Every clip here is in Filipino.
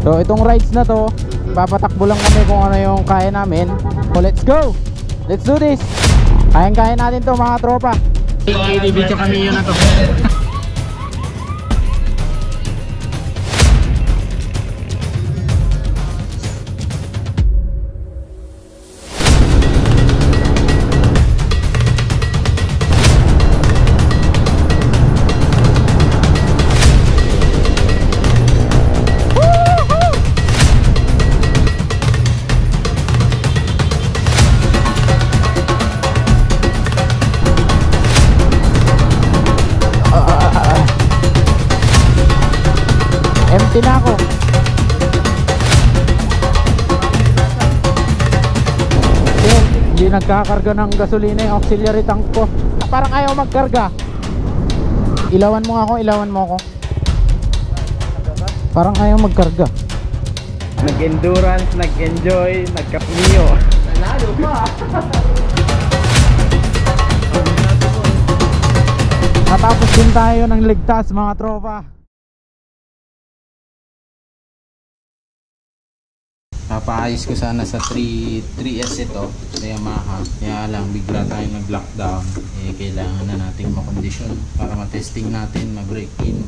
So itong rides na to, papatakbo lang kami kung ano yung kaya namin. So let's go! Let's do this! Kayang-kaya natin to mga tropa. I-video kami yun na to. Empty na ako. Hindi nagkakarga ng gasolina yung auxiliary tank ko. Parang ayaw magkarga. Ilawan mo ako, ilawan mo ako. Parang ayaw magkarga. Nag-endurance, nag-enjoy, nagka-Mio. Nanalo pa. Natapos din tayo ng ligtas mga tropa. Papaayos ko sana sa 3S ito sa Yamaha, kaya lang bigla tayo nag-lockdown. Kailangan na nating makondisyon para matesting natin, mag-break in.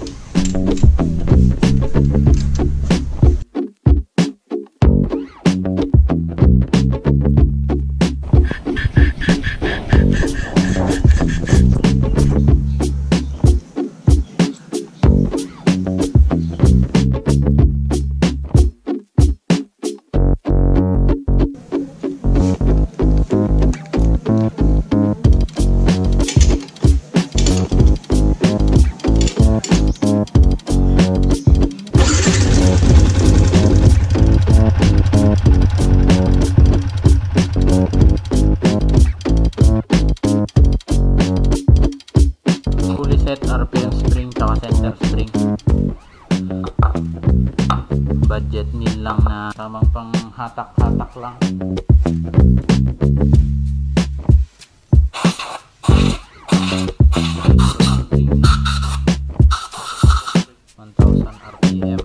RPM spring tsaka center spring. Budget meal lang na tamang pang hatak-hatak lang. RPM.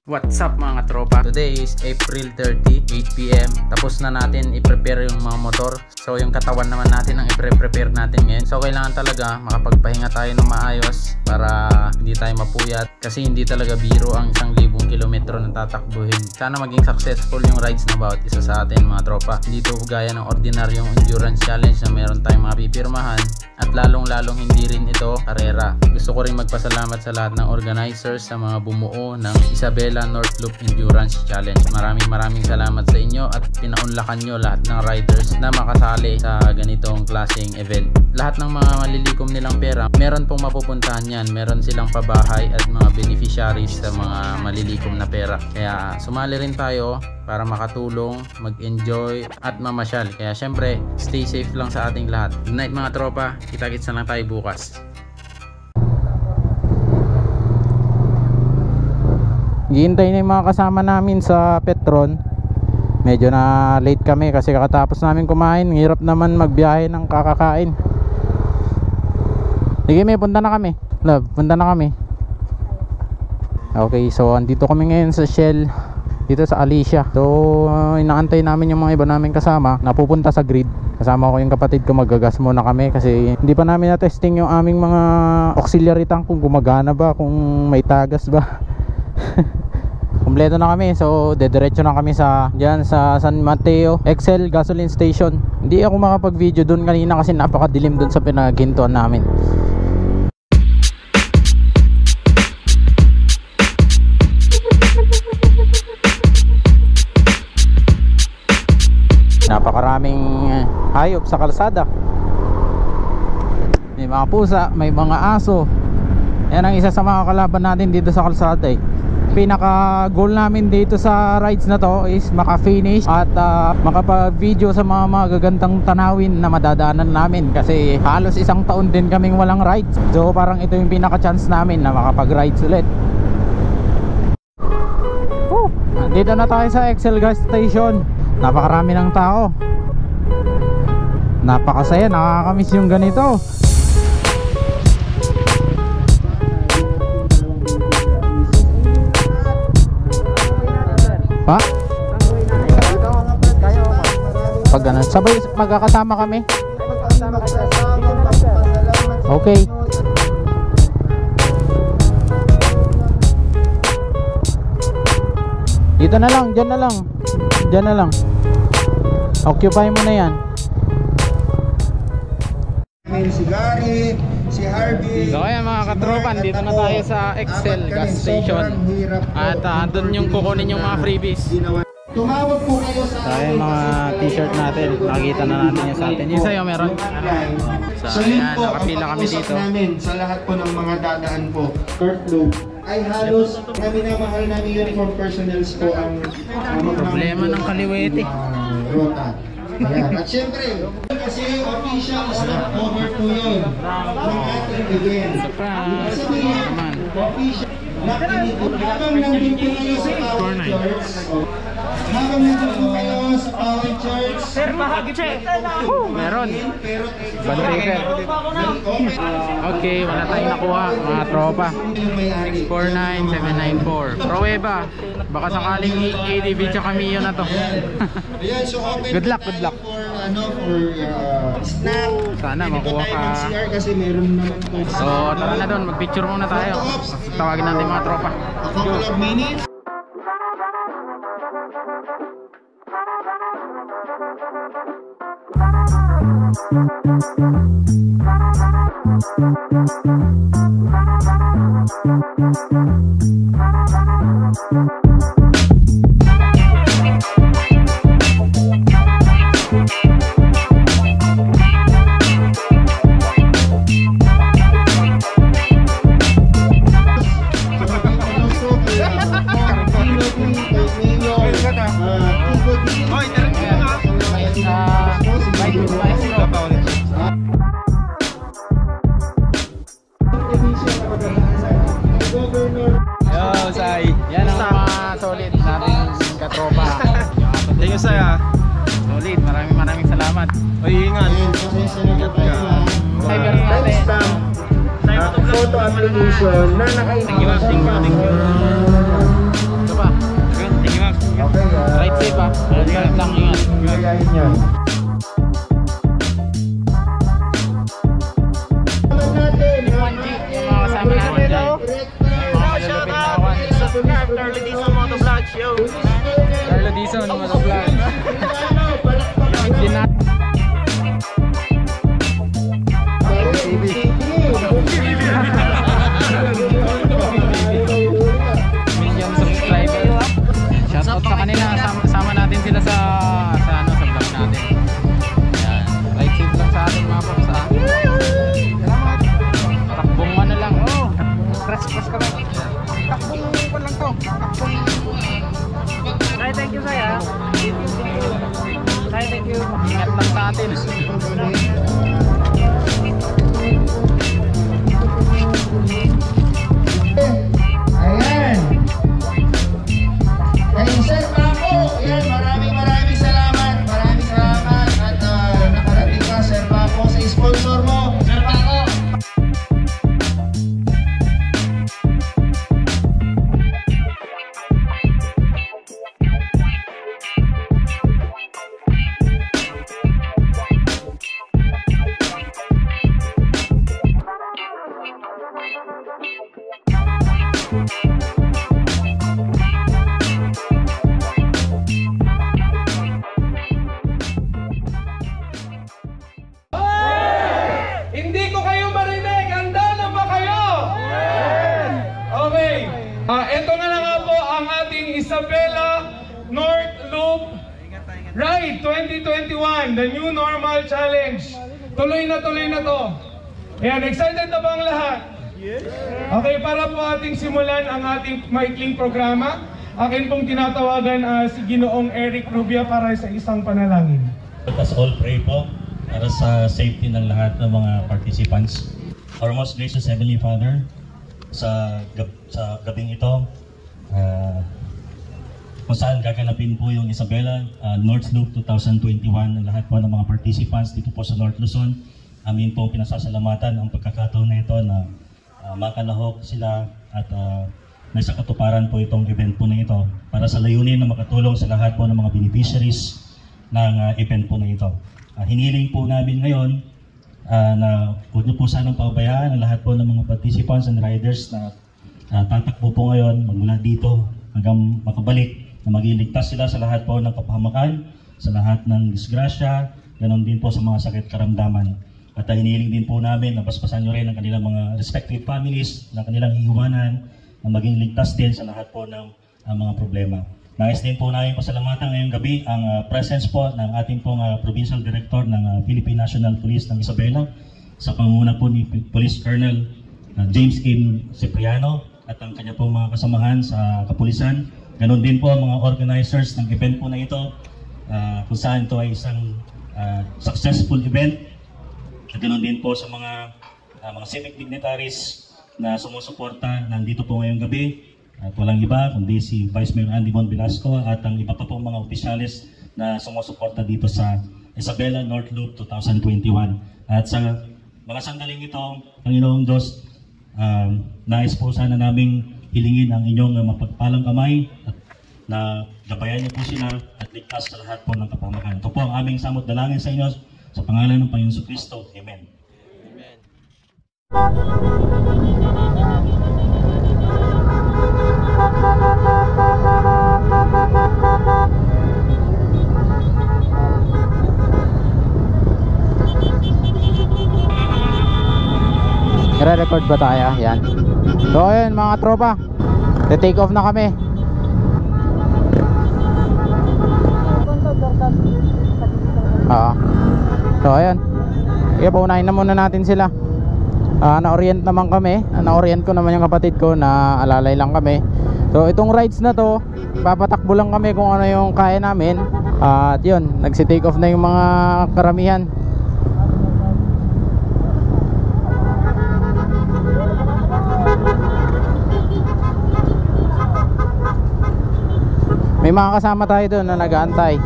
What's up mga tropa? Today is April 30, 8 PM. Tapos na natin i-prepare yung mga motor. So yung katawan naman natin ang i-prepare natin ngayon. So kailangan talaga makapagpahinga tayo ng maayos para hindi tayo mapuyat. Kasi hindi talaga biro ang 1,000 kilometro na tatakbuhin. Sana maging successful yung rides na bawat isa sa atin mga tropa. Hindi to gaya ng ordinaryong endurance challenge na meron tayong mga pipirmahan. At lalong-lalong hindi rin ito karera. Gusto ko rin magpasalamat sa lahat ng organizers, sa mga bumuo ng Isabela North Loop Endurance Challenge. Maraming salamat sa inyo at pinaunlakan nyo lahat ng riders na makasali sa ganitong klaseng event. Lahat ng mga malilikom nilang pera, meron pong mapupuntahan yan. Meron silang pabahay at mga beneficiaries sa mga malilikom na pera. Kaya sumali rin tayo para makatulong, mag-enjoy at mamasyal. Kaya syempre, stay safe lang sa ating lahat. Good night mga tropa. Kita-kits na lang tayo bukas. Gihintay na yung mga kasama namin sa Petron. Medyo na late kami kasi kakatapos namin kumain. Hirap naman magbiyahe ng kakakain. Sige, may punta na kami. Love, punta na kami. Okay, so andito kami ngayon sa Shell dito sa Alicia. So inaantay namin yung mga iba namin kasama na pupunta sa grid. Kasama ko yung kapatid ko, magagas muna kami kasi hindi pa namin na-testing yung aming mga auxiliary tank kung gumagana ba, kung may tagas ba. Kompleto na kami, so dediretso na kami sa diyan sa San Mateo Excel Gasoline Station. Hindi ako makapag-video doon kanina kasi napakadilim doon sa pinaghintuan namin. Napakaraming hayop sa kalsada. May mga pusa, may mga aso. Yan ang isa sa mga kalaban natin dito sa kalsada eh. pinaka goal namin dito sa rides na to is maka-finish at makapag-video sa mga magagandang tanawin na madadaanan namin, kasi halos isang taon din kaming walang rides. So parang ito yung pinaka-chance namin na makapag-rides ulit. Dito na tayo sa Excel gas station. Napakarami ng tao. Napakasaya, nakakamiss yung ganito. Pa? Pag ganun, sabay magkakasama kami. Okay. Dito na lang, dyan na lang. Dyan na lang. Occupy mo na yan. Si Gary, si Harvey. So ayan mga katropan, dito na tayo sa Excel gas station. At doon yung kukunin yung mga freebies. Tumawag po kayo sa ayan mga t-shirt natin. Nakikita na natin yung sa atin. Yung sa'yo meron? So ayan, nakapila kami dito. Namin, sa lahat po ng mga dadaan po, Kurt Loop, ay halos na minamahal namin uniform personnels po ang problema ng kaliwete. Rota. Ayan. At syempre, kasi official staff over po yun ng ating event. Surprise! Naman. Official na habang nandun po kayo sa Power Church, habang nandun po kayo sa Power Church, Meron. Bantaker. Okay, wala tayong nakuha mga tropa. 49794. Pruweba. Baka sakaling ADV tsaka Mio na to. Ayan, so open Good luck, good luck. for snack. Sana makuha ka. CR kasi meron naman po. So tara na doon, mag-picture muna tayo. Tawagin natin mga tropa. A couple of minutes. Yan ang mga solid natin katropa. Thank you saya. Solid, maraming salamat. Oy, ingat. Cyber natin. Photo application na naka-inbox. Ito pa. Thank you, Max. Okay, Right safe ha. Ingat lang, ingat. gayahin yan. Yung mga kasama natin dyan. Mga malalupit na awan. Carlo Dizon Motovlog Show. Carlo Dizon, motovlog. Hindi na. Million subscribers. Shoutout sa kanila. Sama natin sila sa vlog natin. Yan. Right safe lang sa atin mga paps ha. Takbong ano lang. Oh, crash kami. Takbong pa lang to. Ay, thank you saya. Ay, thank you. Ingat lang sa atin. Ayan. Kay Sir Paco, ayan, maraming salamat. Maraming salamat at nakarating ka, Sir Paco, sa sponsor mo. Sir Paco. Hindi ko kayo marinig. Handa na ba kayo? Okay. Ito na nga po ang ating Isabela North Loop Ride 2021, the new normal challenge. Tuloy na to. Ayan, excited na ba ang lahat? Okay, para po ating simulan ang ating maikling programa, akin pong tinatawagan si Ginoong Eric Rubia para sa isang panalangin. Let us all pray po para sa safety ng lahat ng mga participants. Our most gracious Heavenly Father, sa gabing ito, kung saan gaganapin po yung Isabela North Loop 2021, ng lahat po ng mga participants dito po sa North Luzon, amin pong pinasasalamatan ang pagkakataon na ito na makalahok sila at may sa katuparan po itong event po na ito para sa layunin na makatulong sa lahat po ng mga beneficiaries ng event po na ito. Hiniling po namin ngayon na huwag niyo po sanang pabayaan ang lahat po ng mga participants and riders na tatakbo po ngayon magmula dito hanggang makabalik, na magiligtas sila sa lahat po ng kapahamakan, sa lahat ng disgrasya, ganon din po sa mga sakit karamdaman. At hinihiling din po namin na basbasan nyo rin ang kanilang mga respective families, ng kanilang hihiwanan, na maging ligtas din sa lahat po ng mga problema. Nais din po namin pasalamatan ngayong gabi ang presence po ng ating pong Provincial Director ng Philippine National Police ng Isabela, sa pangunguna po ni Police Colonel James Kim Cipriano at ang kanya pong mga kasamahan sa kapulisan. Ganon din po ang mga organizers ng event po na ito, kung saan ito ay isang successful event. At ganon din po sa mga civic dignitaries na sumusuporta nandito po ngayong gabi. At walang iba kundi si Vice Mayor Andy Von Velasco at ang iba pa pong mga opisyalis na sumusuporta dito sa Isabela North Loop 2021. At sa mga sandaling ito, Panginoong Diyos, nais po sana naming hilingin ang inyong mapagpalang kamay at na gabayan niyo po sila at ligtas sa lahat po ng kapamakan. Ito po ang aming samot dalangin sa inyo sa pangalan ng Panginoon Kristo. Amen. Nire-record ba tayo? Yan. So ayun mga tropa, take off na kami. So ayun, paunahin na muna natin sila. Na-orient naman kami, na-orient ko naman yung kapatid ko na alalay lang kami. So itong rides na to, papatakbo lang kami kung ano yung kaya namin. At yun, nagsi-take off na yung mga karamihan. May mga kasama tayo doon na nag-aantay.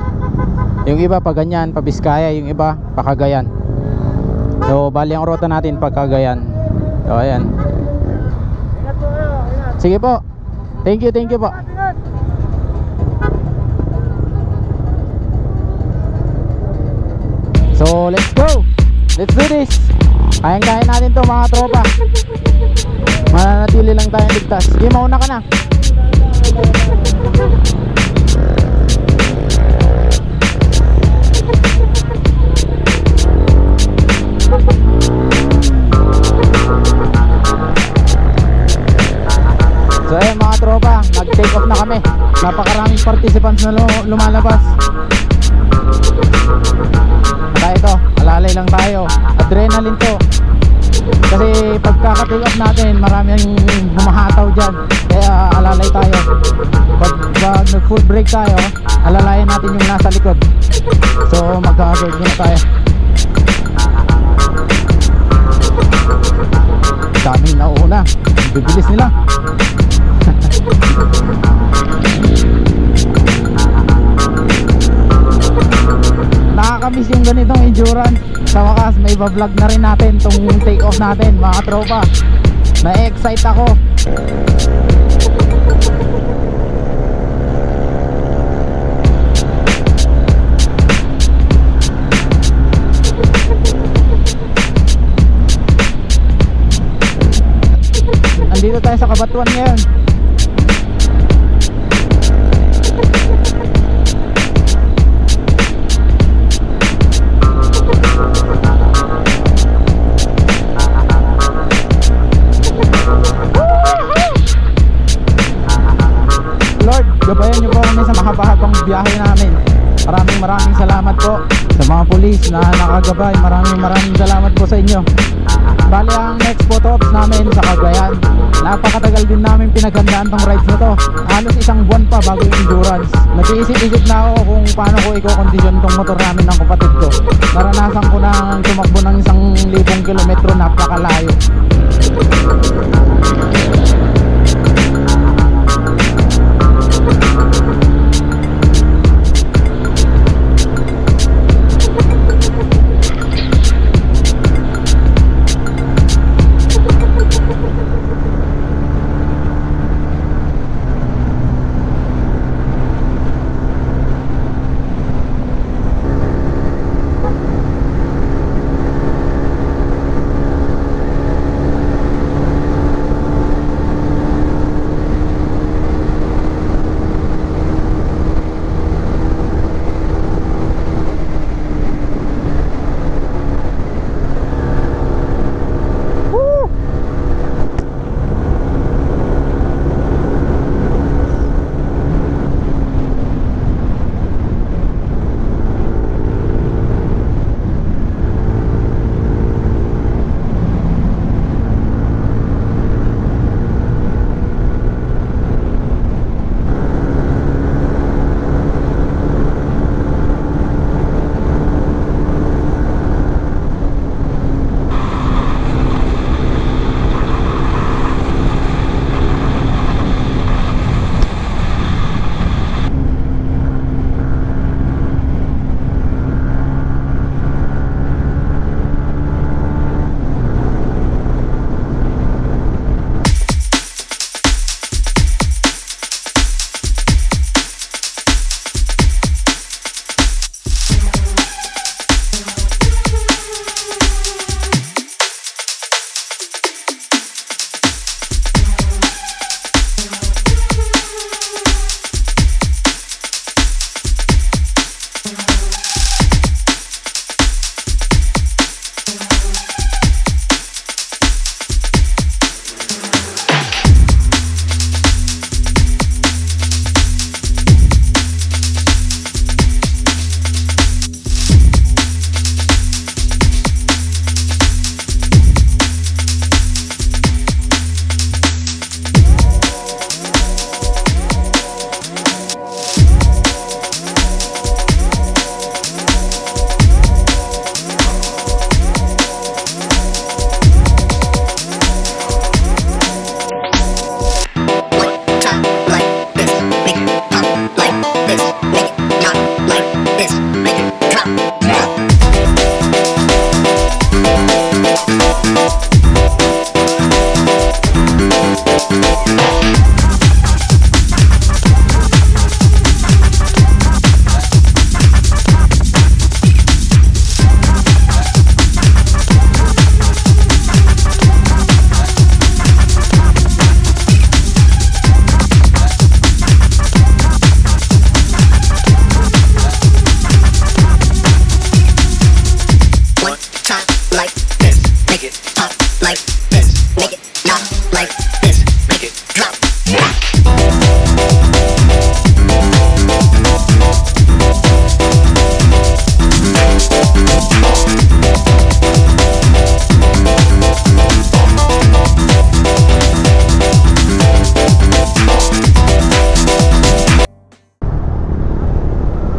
Yung iba pa ganyan, pa Biskaya, yung iba pa Cagayan. So bali ang ruta natin pa Cagayan. So ayan. Sige po. Thank you po. So let's go. Let's do this. Kayang-kaya natin to mga tropa. Mananatili lang tayong ligtas. Sige, mauna ka na. So ayun mga tropa, nag-take off na kami. Napakaraming participants na lumalabas. Kaya ito, alalay lang tayo. Adrenaline to. Kasi pagkaka-take off natin, maraming humahataw dyan. Kaya alalay tayo. Pag nag-full break tayo, alalayan natin yung nasa likod. So magka-guard na tayo. Daming nauuna. Bibilis nila. Nakakamiss yung ganitong endurance. Sa wakas may vlog na rin natin tong take off natin mga tropa. Na-excite ako. Andito tayo sa Kabatuan ngayon. Lord, gabayan niyo po kami sa mahaba-habang biyahe namin. Maraming salamat po sa mga pulis na nakagabay. Maraming salamat po sa inyo. Bali ang next photo ops namin sa Cagayan. Napakatagal din namin pinaghandaan tong rides na to. Halos isang buwan pa bago yung endurance. Nag-iisip-isip na ako kung paano ko i-condition tong motor namin ng kapatid ko. Naranasan ko nang tumakbo ng 1,000 kilometro, napakalayo.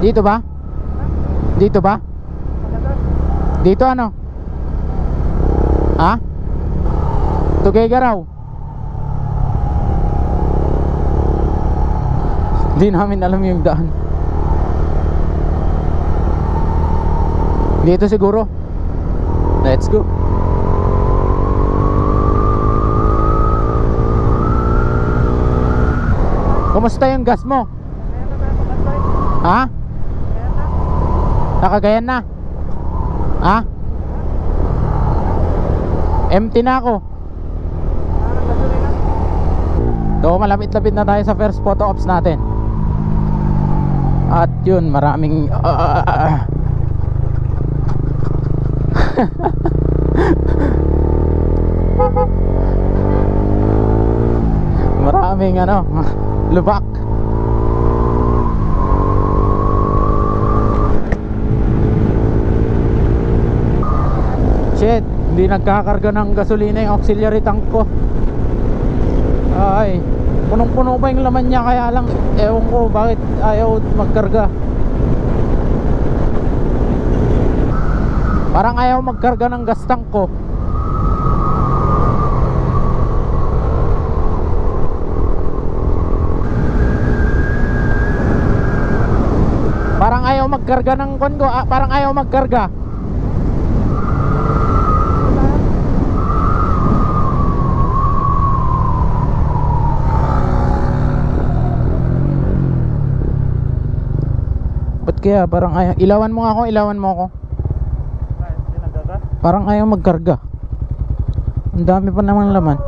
Dito ba? Dito ba? Dito ano? Ha? Tugega raw. Di namin alam yung daan. Dito siguro. Let's go. Kumusta yung gas mo? Ha? Nakagayan na? Ha? Empty na ako. So malapit-lapit na tayo sa first photo ops natin. At yun, maraming maraming lubak. Shit, Hindi nagkakarga ng gasolina yung auxiliary tank ko. Ay, punong-puno pa yung laman niya, kaya lang ewan ko bakit ayaw magkarga. Parang ayaw magkarga ng gas tank ko. Parang ayaw magkarga ng kon ko, parang ayaw magkarga. Ba't kaya parang ayaw? Ilawan mo ako, ilawan mo ako. Parang ayaw magkarga. Ang dami pa naman laman.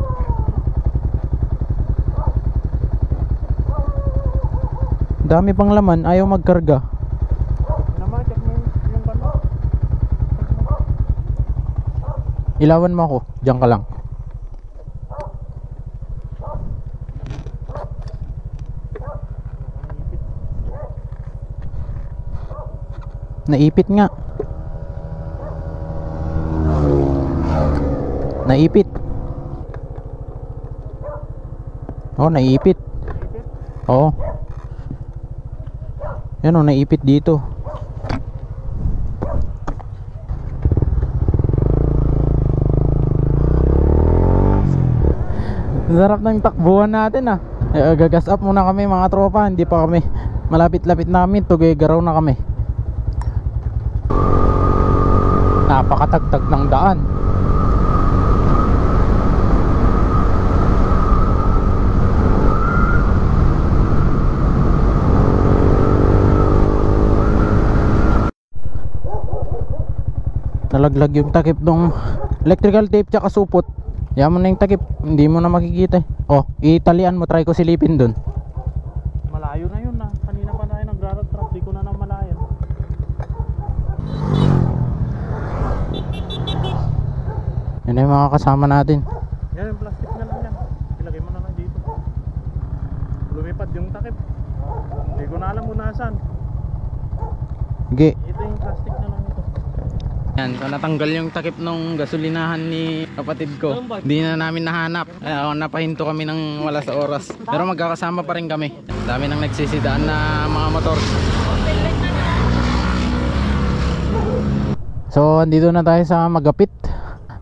Ang dami pang laman, ayaw magkarga. Ilawan mo ako, diyan ka lang. Naipit nga. Naipit. Oh, naipit. Oo. Yan o, naipit dito. Sarap ng takbuhan natin ah. Gagas up muna kami mga tropa. Hindi pa kami, malapit-lapit na kami. Tugay-garaw na kami. Napakatagtag ng daan. Nalaglag yung takip ng electrical tape tsaka supot. Yan mo na yung takip, hindi mo na makikita eh. Oh, italian mo, try ko silipin dun. Malayo na yun na. Kanina pa tayo nag-road trap, di ko na malayan. Yan yung mga kasama natin. Yan yung plastic na lang yan. Ilagay mo na lang dito. Lumipad yung takip. Hindi ko na alam kung nasaan. Sige. Ito yung plastic na lang ito. Yan, so natanggal yung takip ng gasolinahan ni kapatid ko. Hindi na namin nahanap. Napahinto kami ng wala sa oras. Pero magkakasama pa rin kami. Dami nang nagsisidaan na mga motor. So, andito na tayo sa Magapit.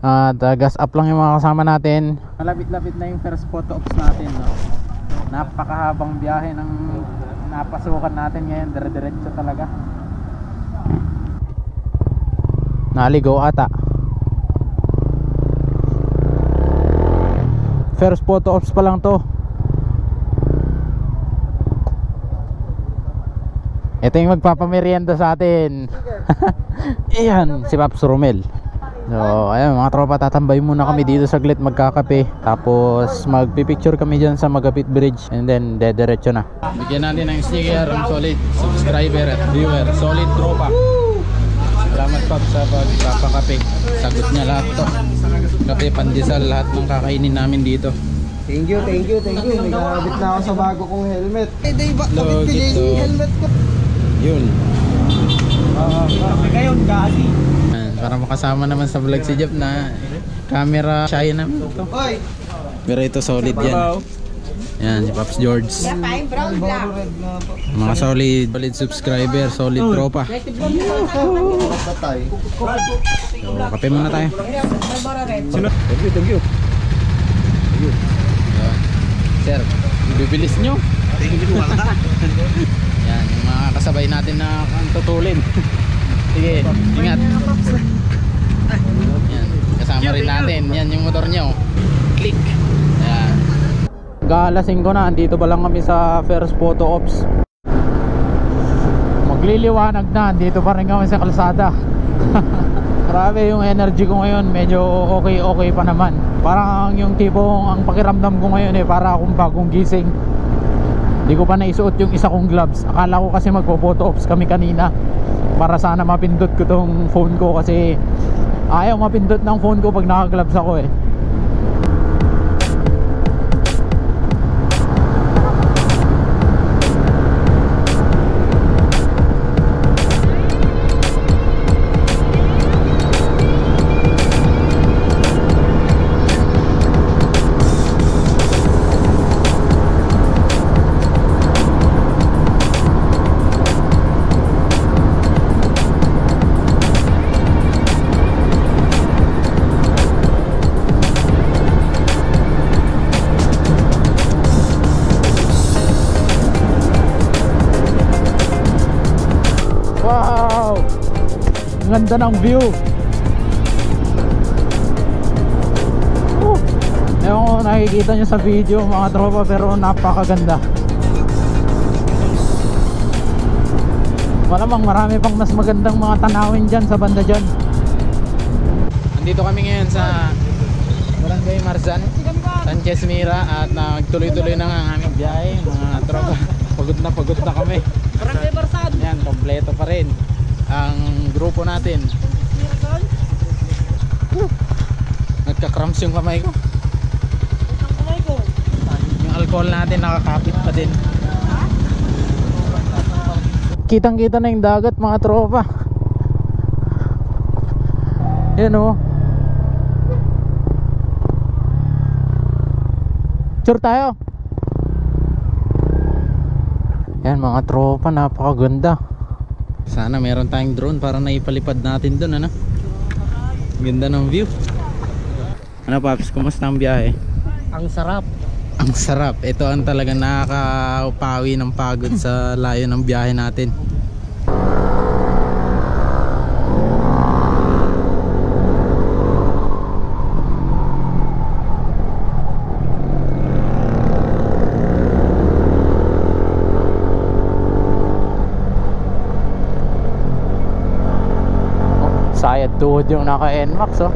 At gas up lang yung mga kasama natin. Malapit-lapit na yung first photo ops natin, no? Napakahabang biyahe ng napasukan natin ngayon. Dire-diretso talaga. Naligaw ata. First photo ops pa lang to. Ito yung magpapamerienda sa atin. Ayan, si Paps Romel. So, ayun mga tropa, tatambay muna kami dito saglit, magkakape. Tapos magpipicture kami dyan sa Magapit Bridge. And then, dediretso na. Bigyan natin ng sticker ang solid subscriber at viewer. Solid tropa. Salamat Pop sa pagpapakape. Sagot niya lahat to. Kape, pandesal, lahat ng kakainin namin dito. Thank you. May nakabit na ako sa bago kong helmet. Look ito. Yun. Ngayon, gagi. Para makasama naman sa vlog si Jeff na camera shy naman ito. Pero ito solid yan. Yan, si Pops George. Mga solid subscriber, solid tropa. So, kape muna tayo. Thank you. Sir, bibilis nyo. Yan, yung mga kasabay natin na tutulin. Sige, ingat. Yan, kasama rin natin. Yan yung motor nyo. Click. Yan. Galasing ko na, andito pa lang kami sa first photo ops. Magliliwanag na, andito pa rin kami sa kalsada. Grabe yung energy ko ngayon, medyo okay pa naman. Parang yung tipong ang pakiramdam ko ngayon para akong bagong gising. Hindi ko pa naisuot yung isa kong gloves. Akala ko kasi magpo-photo ops kami kanina para sana mapindot ko tong phone ko, kasi ayaw mapindot ng phone ko pag naka-gloves ako eh. Wow! Ang ganda ng view. Ewan ko nakikita nyo sa video mga tropa, pero napakaganda. Malamang marami pang mas magandang mga tanawin dyan sa banda dyan. Nandito kami ngayon sa Barangay Marzan, Sanchez Mira, at nagtuloy-tuloy na nga ang aming biyahe mga tropa. Pagod na kami. Barangay Marzan. Yan, kompleto pa rin ang grupo natin. Nagka-cramps yung kamay ko. Yung alcohol natin nakakapit pa din. Kitang-kita na yung dagat mga tropa. Yan o. Sure tayo. Yan mga tropa, napakaganda. Sana meron tayong drone para naipalipad natin dun, ano? Ganda ng view. Ano Paps, kumusta ang biyahe? Ang sarap. Ang sarap. Ito ang talagang nakakapawi ng pagod sa layo ng biyahe natin. Sayad tuhod yung naka-NMAX, oh.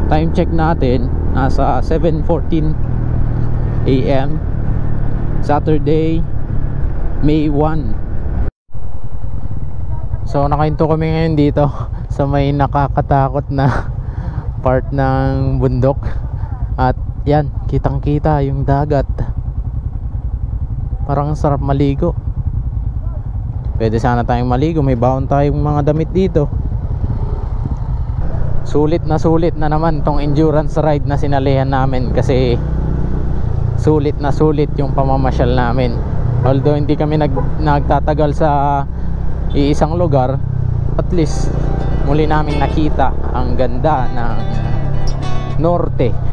Time check natin nasa 7:14 AM Saturday, May 1. So nakahinto kami ngayon dito sa may nakakatakot na part ng bundok. At yan, kitang kita yung dagat. Parang sarap maligo. Pwede sana tayong maligo, may baon tayong mga damit dito. Sulit na naman tong endurance ride na sinalihan namin, kasi sulit na sulit yung pamamasyal namin. Although hindi kami nagtatagal sa iisang lugar, at least muli namin nakita ang ganda ng norte.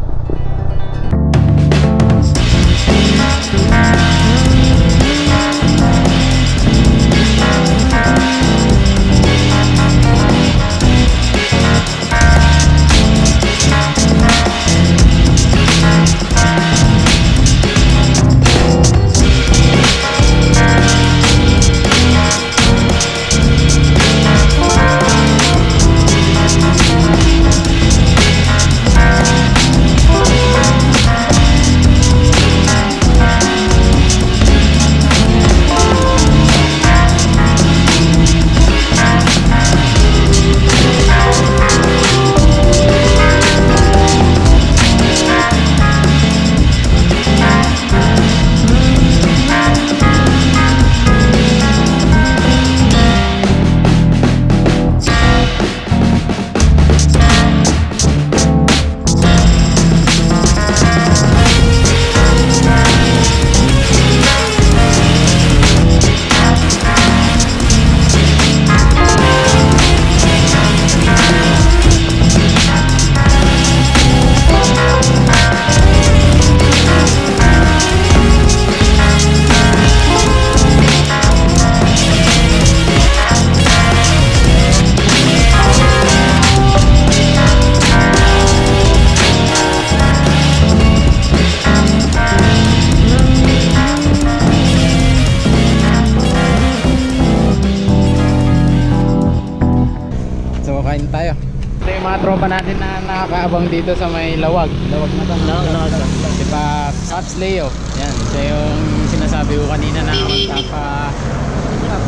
Tayo. Ito yung mga tropa natin na nakakaabang dito sa may lawag na to. Si Paps Leo. Yan, siya yung sinasabi ko kanina na magpapa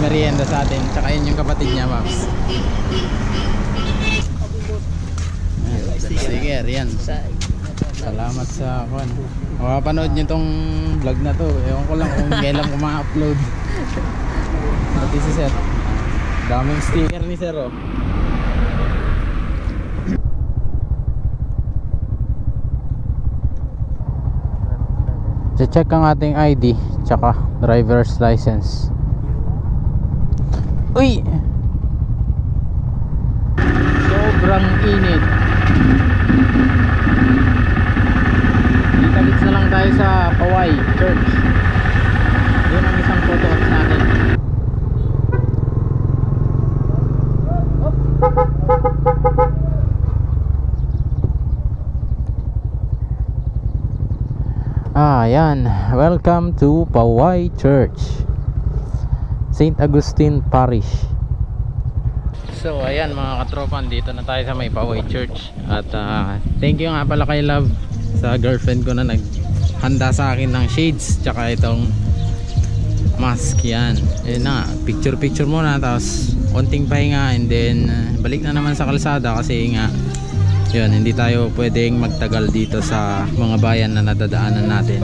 merienda sa atin. Tsaka yun yung kapatid niya, Paps. Sige, yan. Salamat sa kwan. Mapapanood nyo tong vlog na to. Ewan ko lang kung kailan ko ma-upload. Pati si Sir. Daming sticker ni Sir, oh. Check ang ating ID tsaka driver's license. Uy! Sobrang init. Dito na lang tayo sa Paway Church. Yun ang isang photo ops natin. Ayan, welcome to Paway Church, St. Augustine Parish. So ayan mga katropa, dito na tayo sa may Paway Church. At thank you nga pala kay Love, sa girlfriend ko na naghanda sa akin ng shades tsaka itong mask. Yan, yun na, picture muna, tapos konting pahinga, and then balik na naman sa kalsada kasi nga yun, hindi tayo pwedeng magtagal dito sa mga bayan na nadadaanan natin.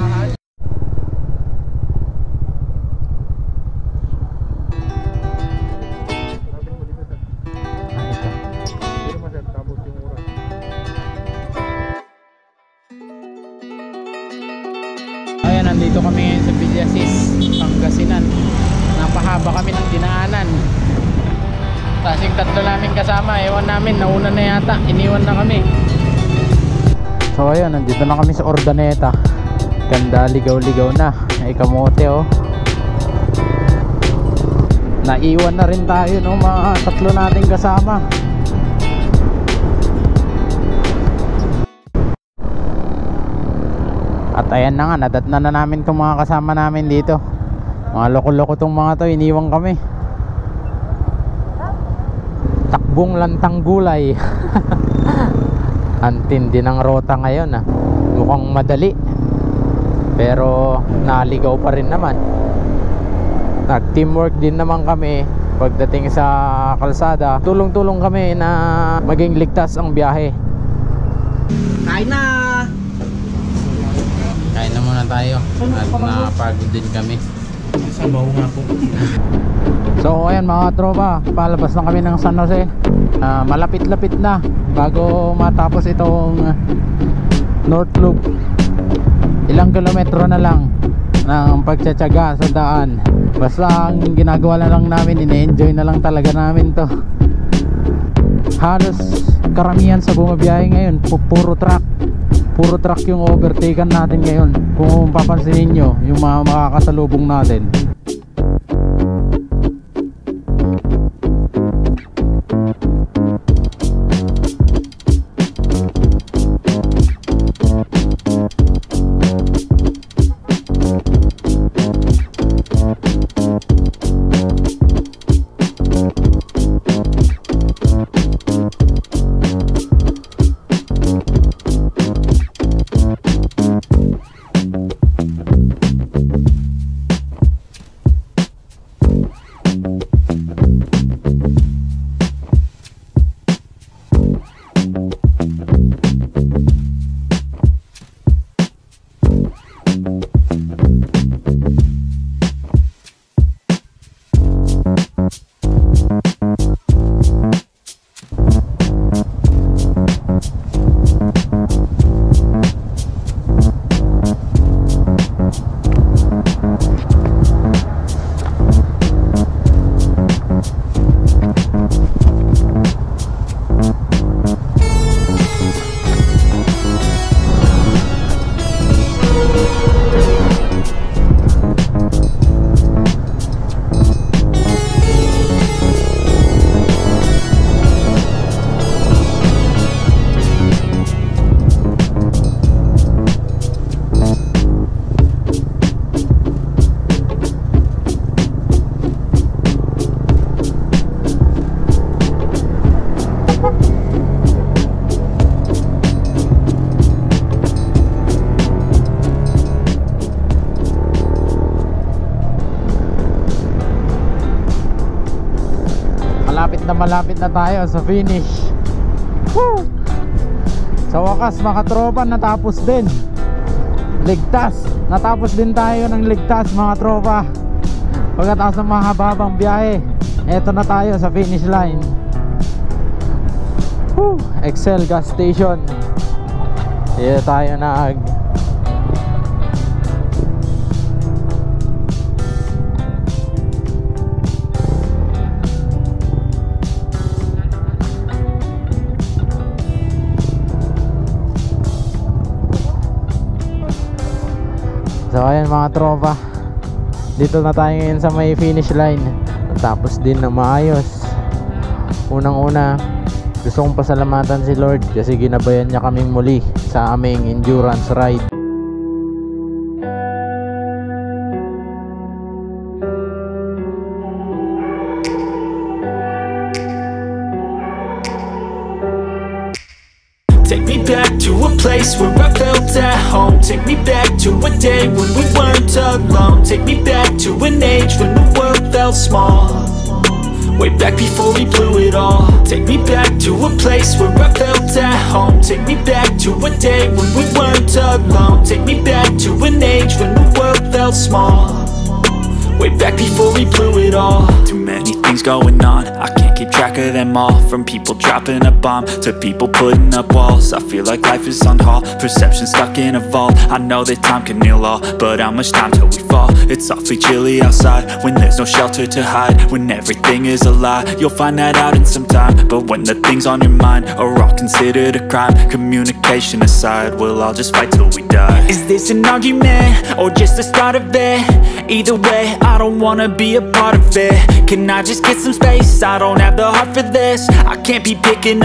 Ayan, nandito kami ngayon sa Villasis, Pangasinan. Napahaba kami ng dinaanan. Tapos yung tatlo namin kasama, ewan namin, nauna na yata, iniwan na kami. So ayun, nandito na kami sa Ordaneta. Ganda, ligaw-ligaw na. Ay kamote oh. Naiwan na rin tayo no, mga tatlo nating kasama. At ayan na nga, nadatna na namin itong mga kasama namin dito. Mga loko-loko tong mga to, iniwan kami. Takbong lantang gulay. Antindi ng rota ngayon ah. Mukhang madali, pero naligaw pa rin naman. Nag teamwork din naman kami pagdating sa kalsada. Tulong-tulong kami na maging ligtas ang biyahe. Kain na! Kain na muna tayo at napagod din kami. Sabaw nga po. So ayan mga tropa, palabas na kami ng San Jose. Malapit-lapit na bago matapos itong North Loop. Ilang kilometro na lang ng pagtsatsaga sa daan. Basta ang ginagawa na lang namin, ine-enjoy na lang talaga namin to. Halos karamihan sa bumabiyahe ngayon puro truck yung overtaken natin ngayon. Kung papansinin nyo yung mga makakasalubong natin. Malapit na tayo sa finish. Woo! Sa wakas mga tropa, natapos din. Ligtas. Natapos din tayo ng ligtas mga tropa. Pagkatapos ng mahababang biyahe, eto na tayo sa finish line. Woo! Excel gas station. Dito tayo So ayan mga tropa, dito na tayo ngayon sa may finish line. Tapos din na maayos. Unang una, gusto kong pasalamatan si Lord kasi ginabayan niya kaming muli sa aming endurance ride. me back to a place where I felt at home. Take me back to a day when we weren't alone. Take me back to an age when the world felt small, way back before we blew it all. Take me back to a place where I felt at home. Take me back to a day when we weren't alone. Take me back to an age when the world felt small, way back before we blew it all. Too many things going on, I can't keep track of them all. From people dropping a bomb to people putting up walls. I feel like life is on hold, perception stuck in a vault. I know that time can heal all, but how much time till we fall? It's awfully chilly outside when there's no shelter to hide. When everything is a lie, you'll find that out in some time. But when the things on your mind are all considered a crime, communication aside, we'll all just fight till we die. Is this an argument or just the start of it? Either way, I don't wanna be a part of it. Can I just get some space? I don't have the heart for this. I can't be picking